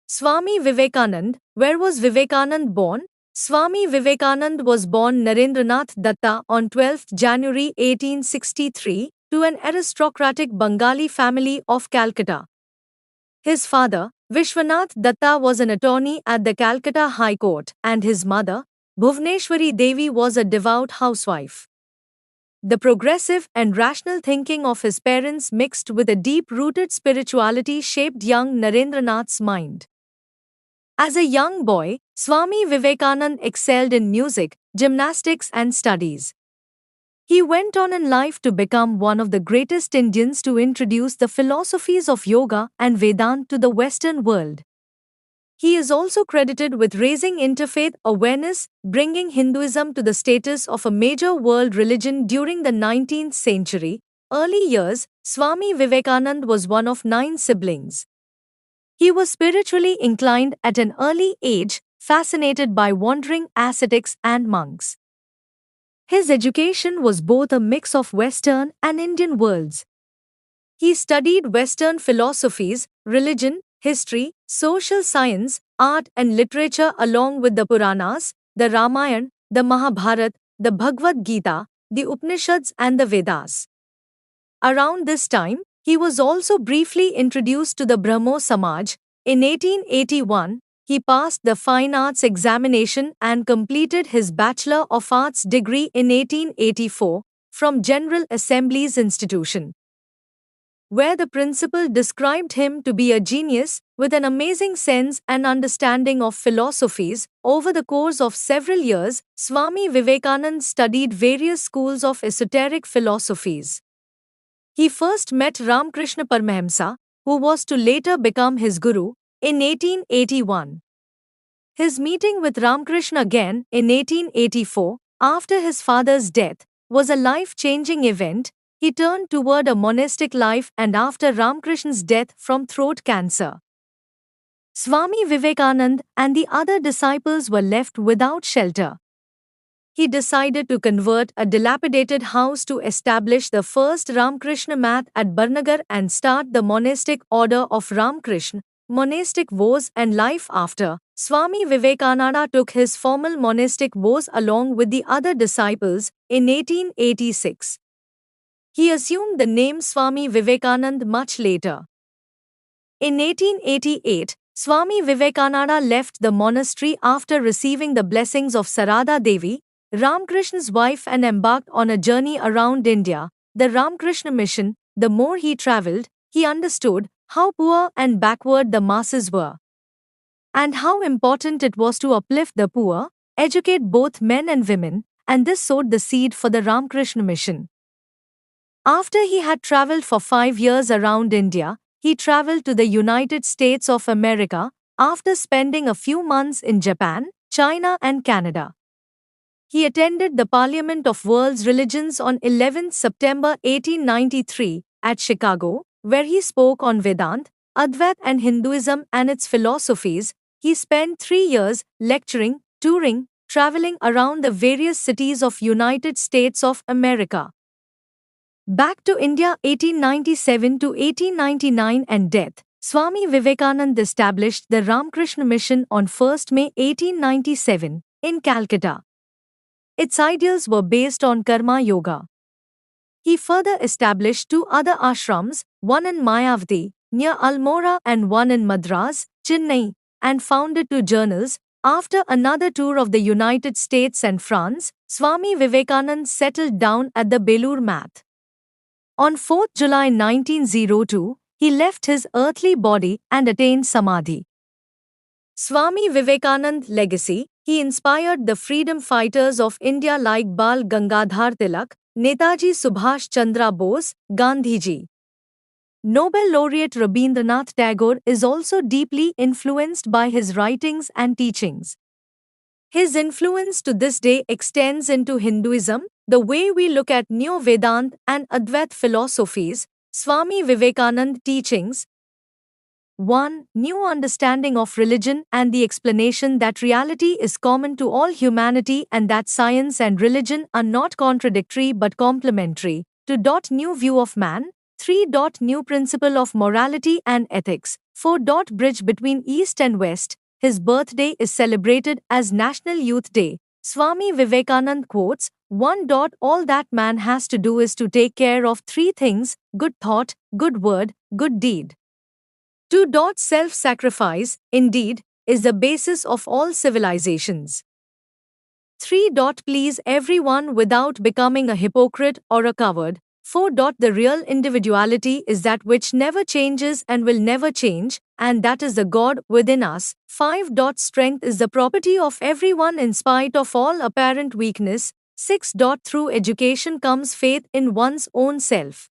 Swami Vivekanand. Where was Vivekanand born? Swami Vivekanand was born Narendranath Datta on 12th January 1863 to an aristocratic Bengali family of Calcutta. His father, Vishwanath Datta, was an attorney at the Calcutta High Court, and his mother, Bhuvneshwari Devi, was a devout housewife. The progressive and rational thinking of his parents mixed with a deep-rooted spirituality shaped young Narendranath's mind. As a young boy, Swami Vivekanand excelled in music, gymnastics and studies. He went on in life to become one of the greatest Indians to introduce the philosophies of yoga and Vedanta to the Western world. He is also credited with raising interfaith awareness, bringing Hinduism to the status of a major world religion during the 19th century. Early years, Swami Vivekanand was one of 9 siblings. He was spiritually inclined at an early age, fascinated by wandering ascetics and monks. His education was both a mix of Western and Indian worlds. He studied Western philosophies, religion, history, social science, art and literature along with the Puranas, the Ramayana, the Mahabharata, the Bhagavad Gita, the Upanishads and the Vedas. Around this time, he was also briefly introduced to the Brahmo Samaj. In 1881, he passed the Fine Arts examination and completed his Bachelor of Arts degree in 1884 from General Assembly's institution, where the principal described him to be a genius with an amazing sense and understanding of philosophies. Over the course of several years, Swami Vivekanand studied various schools of esoteric philosophies. He first met Ramakrishna Paramahamsa, who was to later become his guru, in 1881. His meeting with Ramakrishna again in 1884, after his father's death, was a life-changing event. He turned toward a monastic life and after Ramakrishna's death from throat cancer, Swami Vivekanand and the other disciples were left without shelter. He decided to convert a dilapidated house to establish the first Ramakrishna Math at Barnagar and start the monastic order of Ramakrishna. Monastic vows and life. After Swami Vivekananda took his formal monastic vows along with the other disciples in 1886. He assumed the name Swami Vivekanand much later. In 1888, Swami Vivekananda left the monastery after receiving the blessings of Sarada Devi, Ramakrishna's wife, and embarked on a journey around India, the Ramakrishna mission. The more he travelled, he understood how poor and backward the masses were, and how important it was to uplift the poor, educate both men and women, and this sowed the seed for the Ramakrishna mission. After he had travelled for 5 years around India, he travelled to the United States of America, after spending a few months in Japan, China and Canada. He attended the Parliament of World's Religions on 11 September 1893 at Chicago, where he spoke on Vedanta, Advaita and Hinduism and its philosophies. He spent 3 years lecturing, touring, traveling around the various cities of United States of America. Back to India 1897 to 1899 and death. Swami Vivekananda established the Ramakrishna Mission on 1st May 1897 in Calcutta. Its ideals were based on Karma Yoga. He further established 2 other ashrams, one in Mayavati, near Almora, and one in Madras, Chennai, and founded 2 journals. After another tour of the United States and France, Swami Vivekananda settled down at the Belur Math. On 4th July 1902, he left his earthly body and attained Samadhi. Swami Vivekananda legacy. He inspired the freedom fighters of India like Bal Gangadhar Tilak, Netaji Subhash Chandra Bose, Gandhiji. Nobel laureate Rabindranath Tagore is also deeply influenced by his writings and teachings. His influence to this day extends into Hinduism, the way we look at Neo Vedanta and Advaita philosophies. Swami Vivekananda teachings. 1. New understanding of religion and the explanation that reality is common to all humanity and that science and religion are not contradictory but complementary. 2. New view of man. 3. New principle of morality and ethics. 4. Bridge between East and West. His birthday is celebrated as National Youth Day. Swami Vivekanand quotes, 1. All that man has to do is to take care of three things: good thought, good word, good deed. 2. Self sacrifice, indeed, is the basis of all civilizations. 3. Please everyone without becoming a hypocrite or a coward. 4. The real individuality is that which never changes and will never change, and that is the God within us. 5. Strength is the property of everyone in spite of all apparent weakness. 6. Through education comes faith in one's own self.